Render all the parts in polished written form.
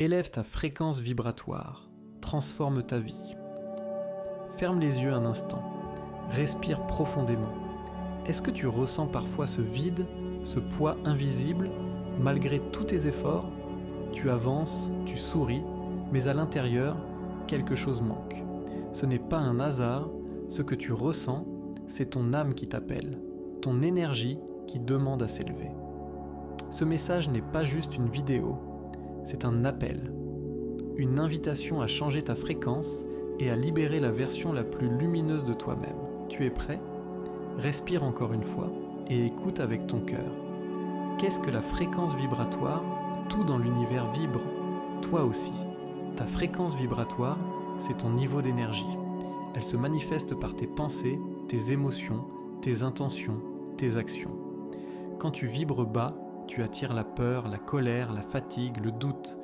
Élève ta fréquence vibratoire, transforme ta vie. Ferme les yeux un instant, respire profondément. Est-ce que tu ressens parfois ce vide, ce poids invisible, malgré tous tes efforts? Tu avances, tu souris, mais à l'intérieur, quelque chose manque. Ce n'est pas un hasard, ce que tu ressens, c'est ton âme qui t'appelle, ton énergie qui demande à s'élever. Ce message n'est pas juste une vidéo, c'est un appel, une invitation à changer ta fréquence et à libérer la version la plus lumineuse de toi-même. Tu es prêt? Respire encore une fois et écoute avec ton cœur. Qu'est-ce que la fréquence vibratoire? Tout dans l'univers vibre, toi aussi. Ta fréquence vibratoire, c'est ton niveau d'énergie. Elle se manifeste par tes pensées, tes émotions, tes intentions, tes actions. Quand tu vibres bas, tu attires la peur, la colère, la fatigue, le doute.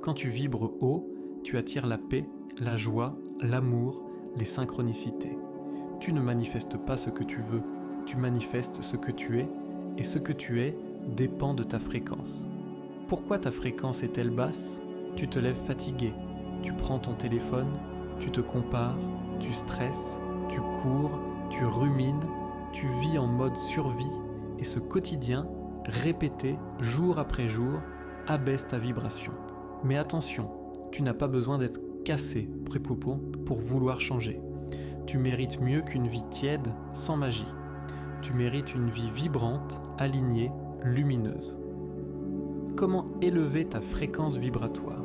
Quand tu vibres haut, tu attires la paix, la joie, l'amour, les synchronicités. Tu ne manifestes pas ce que tu veux, tu manifestes ce que tu es, et ce que tu es dépend de ta fréquence. Pourquoi ta fréquence est-elle basse? Tu te lèves fatigué, tu prends ton téléphone, tu te compares, tu stresses, tu cours, tu rumines, tu vis en mode survie, et ce quotidien, répété jour après jour, abaisse ta vibration. Mais attention, tu n'as pas besoin d'être cassé, prépopon, pour vouloir changer. Tu mérites mieux qu'une vie tiède, sans magie. Tu mérites une vie vibrante, alignée, lumineuse. Comment élever ta fréquence vibratoire?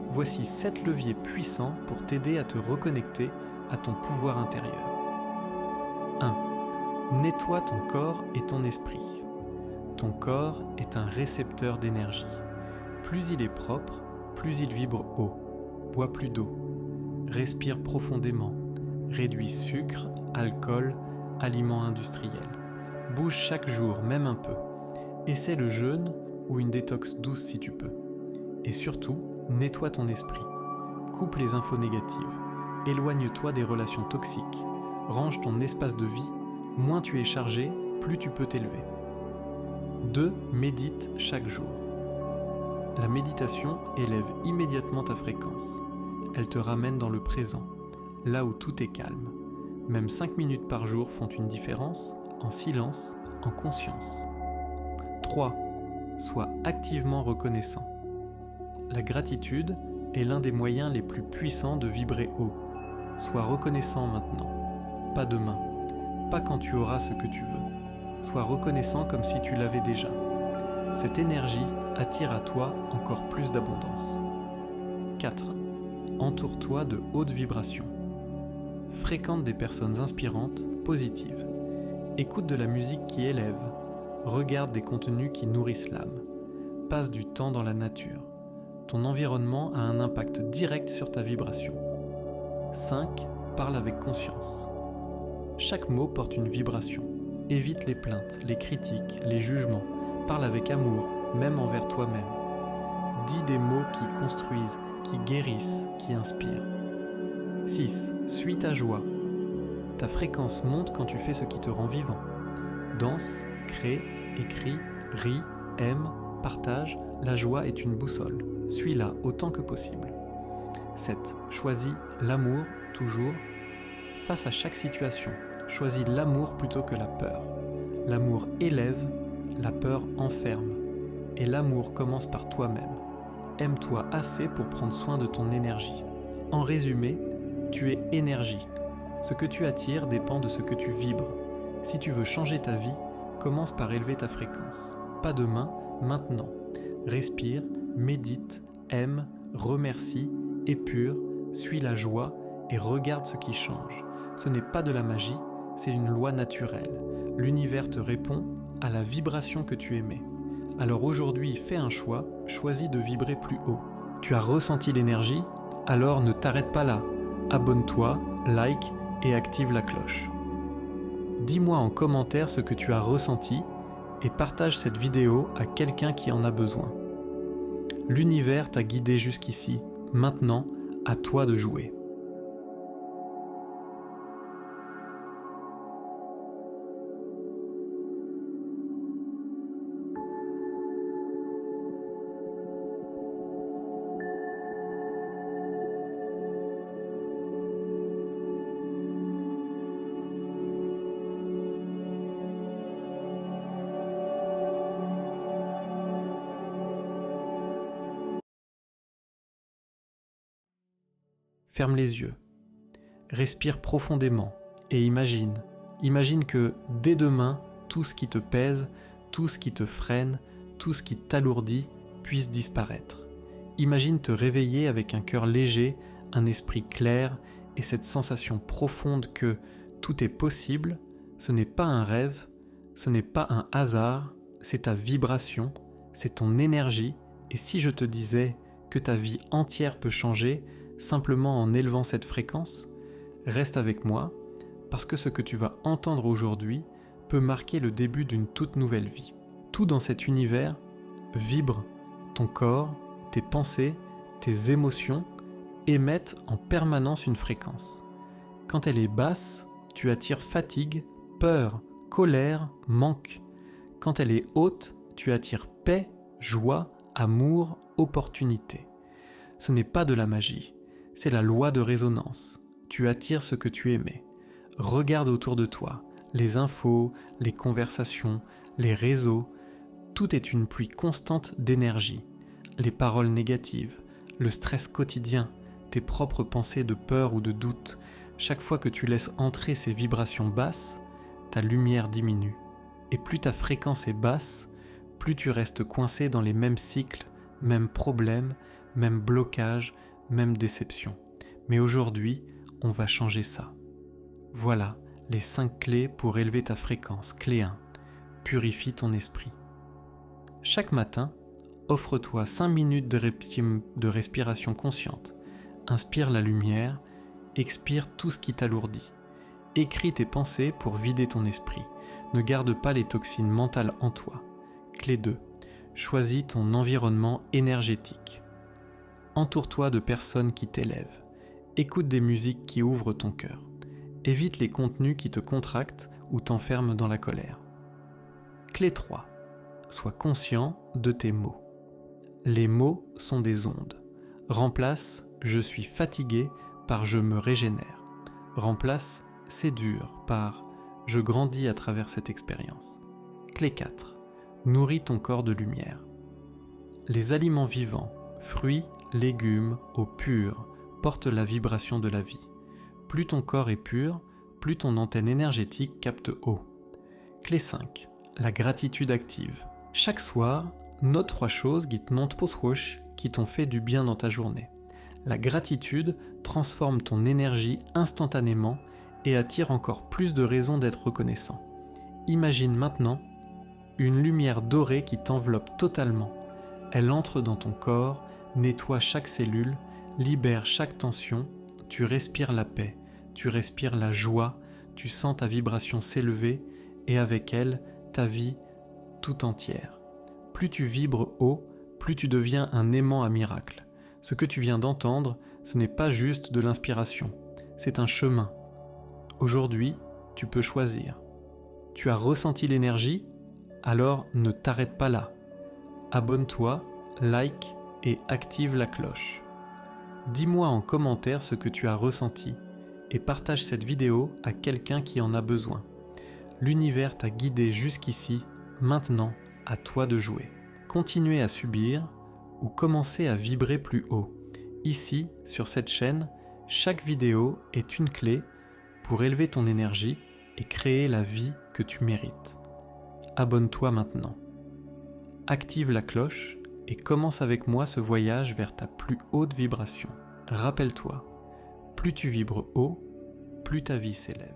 Voici 7 leviers puissants pour t'aider à te reconnecter à ton pouvoir intérieur. 1. Nettoie ton corps et ton esprit. Ton corps est un récepteur d'énergie. Plus il est propre, plus il vibre haut. Bois plus d'eau. Respire profondément. Réduis sucre, alcool, aliments industriels. Bouge chaque jour, même un peu. Essaie le jeûne ou une détox douce si tu peux. Et surtout, nettoie ton esprit. Coupe les infos négatives. Éloigne-toi des relations toxiques. Range ton espace de vie. Moins tu es chargé, plus tu peux t'élever. 2. Médite chaque jour. La méditation élève immédiatement ta fréquence. Elle te ramène dans le présent, là où tout est calme. Même 5 minutes par jour font une différence, en silence, en conscience. 3. Sois activement reconnaissant. La gratitude est l'un des moyens les plus puissants de vibrer haut. Sois reconnaissant maintenant, pas demain, pas quand tu auras ce que tu veux. Sois reconnaissant comme si tu l'avais déjà. Cette énergie attire à toi encore plus d'abondance. 4. Entoure-toi de hautes vibrations. Fréquente des personnes inspirantes, positives. Écoute de la musique qui élève. Regarde des contenus qui nourrissent l'âme. Passe du temps dans la nature. Ton environnement a un impact direct sur ta vibration. 5. Parle avec conscience. Chaque mot porte une vibration. Évite les plaintes, les critiques, les jugements. Parle avec amour, même envers toi-même. Dis des mots qui construisent, qui guérissent, qui inspirent. 6. Suis ta joie. Ta fréquence monte quand tu fais ce qui te rend vivant. Danse, crée, écris, ris, aime, partage. La joie est une boussole. Suis-la autant que possible. 7. Choisis l'amour, toujours. Face à chaque situation, choisis l'amour plutôt que la peur. L'amour élève, la peur enferme. Et l'amour commence par toi-même. Aime-toi assez pour prendre soin de ton énergie. En résumé, tu es énergie. Ce que tu attires dépend de ce que tu vibres. Si tu veux changer ta vie, commence par élever ta fréquence. Pas demain, maintenant. Respire, médite, aime, remercie, épure, suis la joie et regarde ce qui change. Ce n'est pas de la magie, c'est une loi naturelle. L'univers te répond à la vibration que tu émets. Alors aujourd'hui, fais un choix, choisis de vibrer plus haut. Tu as ressenti l'énergie? Alors ne t'arrête pas là. Abonne-toi, like et active la cloche. Dis-moi en commentaire ce que tu as ressenti et partage cette vidéo à quelqu'un qui en a besoin. L'univers t'a guidé jusqu'ici, maintenant, à toi de jouer. Ferme les yeux. Respire profondément et imagine que dès demain, tout ce qui te pèse, tout ce qui te freine, tout ce qui t'alourdit puisse disparaître. Imagine te réveiller avec un cœur léger, un esprit clair et cette sensation profonde que tout est possible, ce n'est pas un rêve, ce n'est pas un hasard, c'est ta vibration, c'est ton énergie, et si je te disais que ta vie entière peut changer simplement en élevant cette fréquence, reste avec moi, parce que ce que tu vas entendre aujourd'hui peut marquer le début d'une toute nouvelle vie. Tout dans cet univers vibre, ton corps, tes pensées, tes émotions émettent en permanence une fréquence. Quand elle est basse, tu attires fatigue, peur, colère, manque. Quand elle est haute, tu attires paix, joie, amour, opportunité. Ce n'est pas de la magie, c'est la loi de résonance. Tu attires ce que tu émets. Regarde autour de toi, les infos, les conversations, les réseaux, tout est une pluie constante d'énergie. Les paroles négatives, le stress quotidien, tes propres pensées de peur ou de doute, chaque fois que tu laisses entrer ces vibrations basses, ta lumière diminue. Et plus ta fréquence est basse, plus tu restes coincé dans les mêmes cycles, mêmes problèmes, mêmes blocages, mêmes déceptions. Mais aujourd'hui, on va changer ça. Voilà les 5 clés pour élever ta fréquence. Clé 1. Purifie ton esprit. Chaque matin, offre-toi 5 minutes de respiration consciente. Inspire la lumière, expire tout ce qui t'alourdit. Écris tes pensées pour vider ton esprit. Ne garde pas les toxines mentales en toi. Clé 2. Choisis ton environnement énergétique. Entoure-toi de personnes qui t'élèvent. Écoute des musiques qui ouvrent ton cœur. Évite les contenus qui te contractent ou t'enferment dans la colère. Clé 3. Sois conscient de tes mots. Les mots sont des ondes. Remplace « je suis fatigué » par « je me régénère ». Remplace « c'est dur » par « je grandis à travers cette expérience ». Clé 4. Nourris ton corps de lumière. Les aliments vivants, fruits, légumes, eau pure, portent la vibration de la vie. Plus ton corps est pur, plus ton antenne énergétique capte eau. Clé 5. La gratitude active. Chaque soir, note 3 choses qui t'ont fait du bien dans ta journée. La gratitude transforme ton énergie instantanément et attire encore plus de raisons d'être reconnaissant. Imagine maintenant une lumière dorée qui t'enveloppe totalement. Elle entre dans ton corps, nettoie chaque cellule, libère chaque tension, tu respires la paix, tu respires la joie, tu sens ta vibration s'élever et avec elle, ta vie tout entière. Plus tu vibres haut, plus tu deviens un aimant à miracle. Ce que tu viens d'entendre, ce n'est pas juste de l'inspiration, c'est un chemin. Aujourd'hui, tu peux choisir. Tu as ressenti l'énergie, alors ne t'arrête pas là. Abonne-toi, like et active la cloche. Dis-moi en commentaire ce que tu as ressenti et partage cette vidéo à quelqu'un qui en a besoin. L'univers t'a guidé jusqu'ici, maintenant, à toi de jouer. Continuez à subir ou commencez à vibrer plus haut. Ici, sur cette chaîne, chaque vidéo est une clé pour élever ton énergie et créer la vie que tu mérites. Abonne-toi maintenant. Active la cloche et commence avec moi ce voyage vers ta plus haute vibration. Rappelle-toi, plus tu vibres haut, plus ta vie s'élève.